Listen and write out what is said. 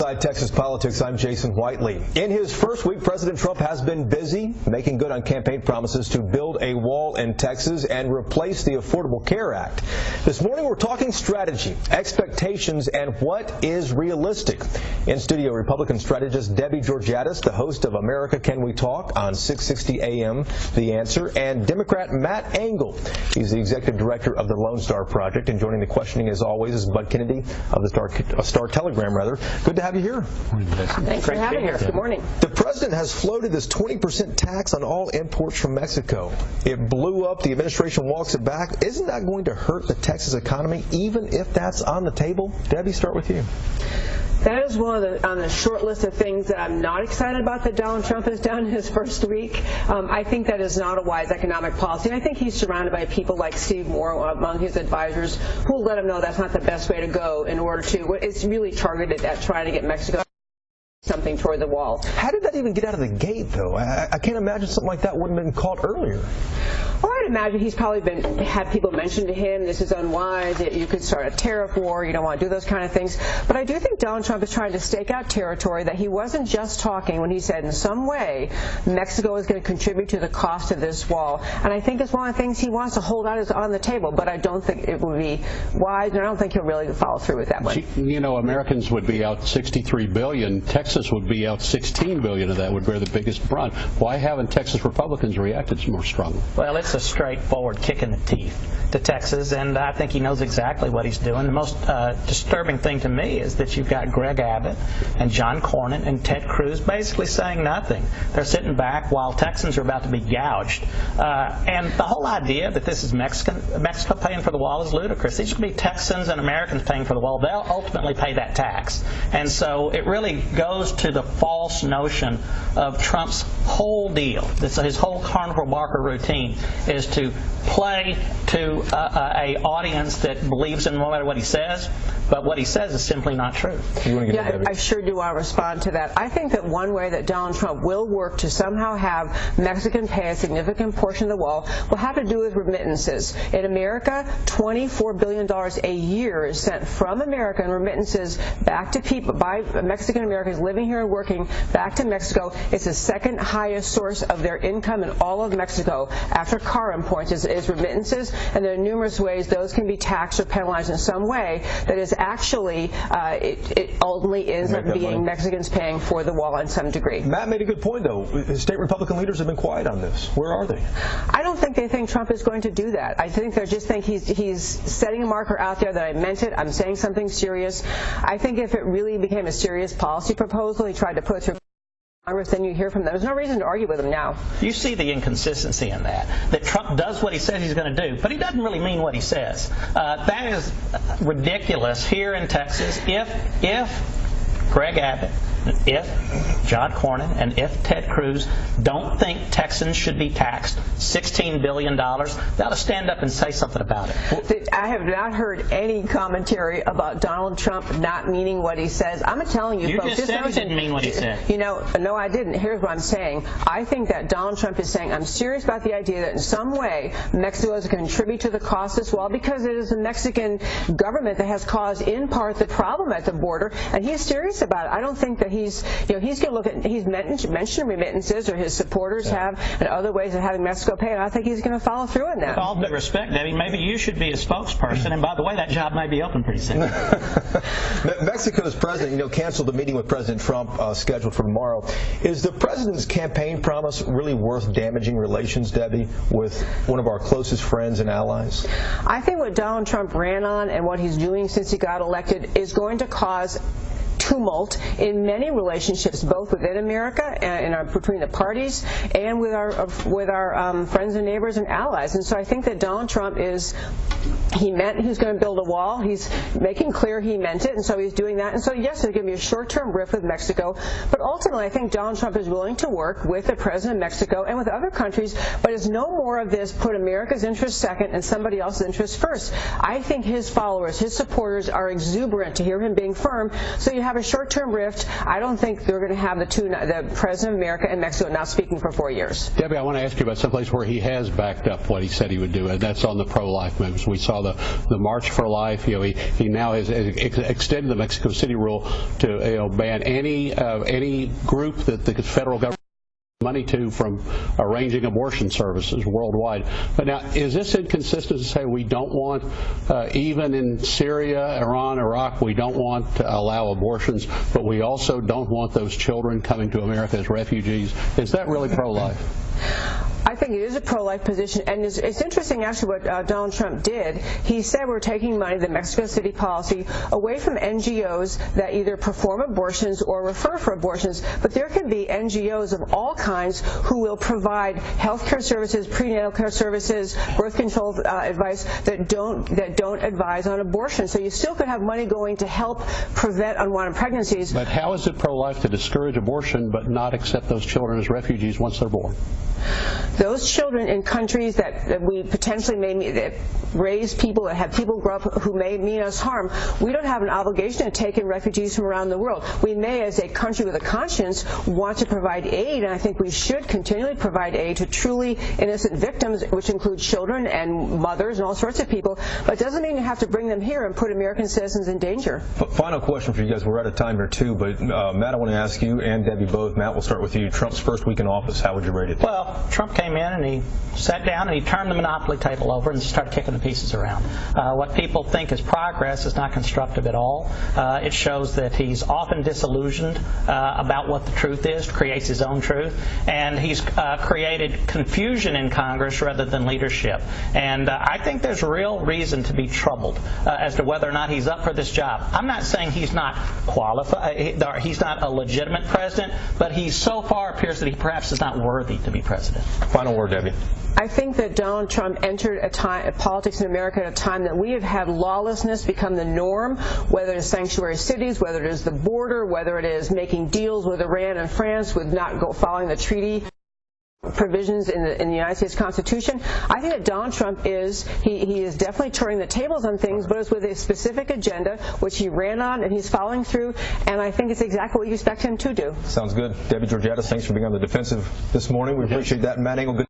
Inside Texas Politics, I'm Jason Whiteley. In his first week, President Trump has been busy making good on campaign promises to build a wall in Texas and replace the Affordable Care Act. This morning, we're talking strategy, expectations, and what is realistic. In studio, Republican strategist Debbie Georgiadis, the host of America Can We Talk on 660 AM, The Answer, and Democrat Matt Angle. He's the executive director of the Lone Star Project, and joining the questioning, as always, is Bud Kennedy of the Star Telegram, rather. Good to have you here. Thanks for having us. Good morning. The president has floated this 20% tax on all imports from Mexico. It blew up. The administration walks it back. Isn't that going to hurt the Texas economy, even if that's on the table? Debbie, start with you. That is one of on the short list of things that I'm not excited about that Donald Trump has done in his first week. I think that is not a wise economic policy. And I think he's surrounded by people like Steve Moore among his advisors who will let him know that's not the best way to go in order to, it's really targeted at trying to get Mexico something toward the wall. How did that even get out of the gate, though? I can't imagine something like that wouldn't have been caught earlier. Well, I'd imagine he's probably had people mention to him, this is unwise, you could start a tariff war, you don't want to do those kind of things. But I do think Donald Trump is trying to stake out territory that he wasn't just talking when he said in some way Mexico is going to contribute to the cost of this wall. And I think it's one of the things he wants to hold out on the table, but I don't think it would be wise, and I don't think he'll really follow through with that one. You know, Americans would be out $63 billion. Texas would be out $16 billion of that, would bear the biggest brunt. Why haven't Texas Republicans reacted more strongly? Well, it's a straightforward kick in the teeth to Texas, and I think he knows exactly what he's doing. The most disturbing thing to me is that you've got Greg Abbott and John Cornyn and Ted Cruz basically saying nothing. They're sitting back while Texans are about to be gouged. And the whole idea that this is Mexico paying for the wall is ludicrous. These should be Texans and Americans paying for the wall. They'll ultimately pay that tax. And so it really goes to the false notion of Trump's whole deal. His whole carnival barker routine is to play to a audience that believes in no matter what he says, but what he says is simply not true. Yeah, I sure do want to respond to that. I think that one way that Donald Trump will work to somehow have Mexicans pay a significant portion of the wall will have to do with remittances. In America, $24 billion a year is sent from America in remittances back to people, by Mexican Americans living here and working back to Mexico. It's the second highest source of their income in all of Mexico after car imports is remittances, and there are numerous ways those can be taxed or penalized in some way that is actually, it ultimately ends up being Mexicans paying for the wall in some degree. Matt made a good point, though. State Republican leaders have been quiet on this. Where are they? I don't think they think Trump is going to do that. I think they just think he's setting a marker out there that I meant it, I'm saying something serious. I think if it really became a serious policy proposal, he tried to put it through Congress, then you hear from them. There's no reason to argue with him now. You see the inconsistency in that Trump does what he says he's going to do, but he doesn't really mean what he says. That is ridiculous here in Texas. If Greg Abbott, if John Cornyn, and if Ted Cruz don't think Texans should be taxed $16 billion, they ought to stand up and say something about it. I have not heard any commentary about Donald Trump not meaning what he says. I'm telling you, folks, just said he didn't mean what he said. You know, no, I didn't. Here's what I'm saying. I think that Donald Trump is saying, I'm serious about the idea that in some way Mexico is going to contribute to the cost as well, because it is the Mexican government that has caused in part the problem at the border, and he's serious about it. I don't think that he's going to look at, he's mentioned remittances, or his supporters have, and other ways of having Mexico pay, and I think he's going to follow through on that. With all due respect, Debbie, maybe you should be a spokesperson, and by the way, that job may be open pretty soon. Mexico's president, canceled the meeting with President Trump scheduled for tomorrow. Is the president's campaign promise really worth damaging relations, Debbie, with one of our closest friends and allies? I think what Donald Trump ran on and what he's doing since he got elected is going to cause tumult in many relationships, both within America and between the parties, and with our friends and neighbors and allies. And so I think that Donald Trump he meant he was going to build a wall. He's making clear he meant it, and so he's doing that. And so yes, there's going to be a short-term rift with Mexico, but ultimately I think Donald Trump is willing to work with the president of Mexico and with other countries, but it's no more of this put America's interest second and somebody else's interest first. I think his followers, his supporters are exuberant to hear him being firm, so you have a short-term rift. I don't think they're going to have the president of America and Mexico now speaking for 4 years. Debbie, I want to ask you about someplace where he has backed up what he said he would do, and that's on the pro-life movement. We saw the March for Life. He now has extended the Mexico City rule to ban any group that the federal government money to from arranging abortion services worldwide. But now, is this inconsistent to say we don't want, even in Syria, Iran, Iraq, we don't want to allow abortions, but we also don't want those children coming to America as refugees? Is that really pro-life? I think it is a pro-life position, and it's interesting actually what Donald Trump did. He said we're taking money, the Mexico City policy, away from NGOs that either perform abortions or refer for abortions, but there can be NGOs of all kinds who will provide health care services, prenatal care services, birth control advice that don't advise on abortion. So you still could have money going to help prevent unwanted pregnancies. But how is it pro-life to discourage abortion but not accept those children as refugees once they're born? Those children in countries that we potentially that raise people, that have people grow up who may mean us harm, we don't have an obligation to take in refugees from around the world. We may, as a country with a conscience, want to provide aid, and I think we should continually provide aid to truly innocent victims, which include children and mothers and all sorts of people, but it doesn't mean you have to bring them here and put American citizens in danger. Final question for you guys. We're out of time here, too, but Matt, I want to ask you and Debbie both. Matt, we'll start with you. Trump's first week in office, how would you rate it? Well, Trump came in and he sat down and he turned the monopoly table over and started kicking the pieces around. What people think is progress is not constructive at all. It shows that he's often disillusioned about what the truth is, creates his own truth, and he's created confusion in Congress rather than leadership. And I think there's real reason to be troubled as to whether or not he's up for this job. I'm not saying he's not qualified, he's not a legitimate president, but he so far appears that he perhaps is not worthy to be president. Final word, Debbie. I think that Donald Trump entered politics in America at a time that we have had lawlessness become the norm, whether it is sanctuary cities, whether it is the border, whether it is making deals with Iran and France with not following the treaty provisions in the United States Constitution. I think that Donald Trump he is definitely turning the tables on things, but it's with a specific agenda, which he ran on and he's following through, and I think it's exactly what you expect him to do. Sounds good. Debbie Georgiadis, thanks for being on the defensive this morning. We appreciate that. Matt Angle, good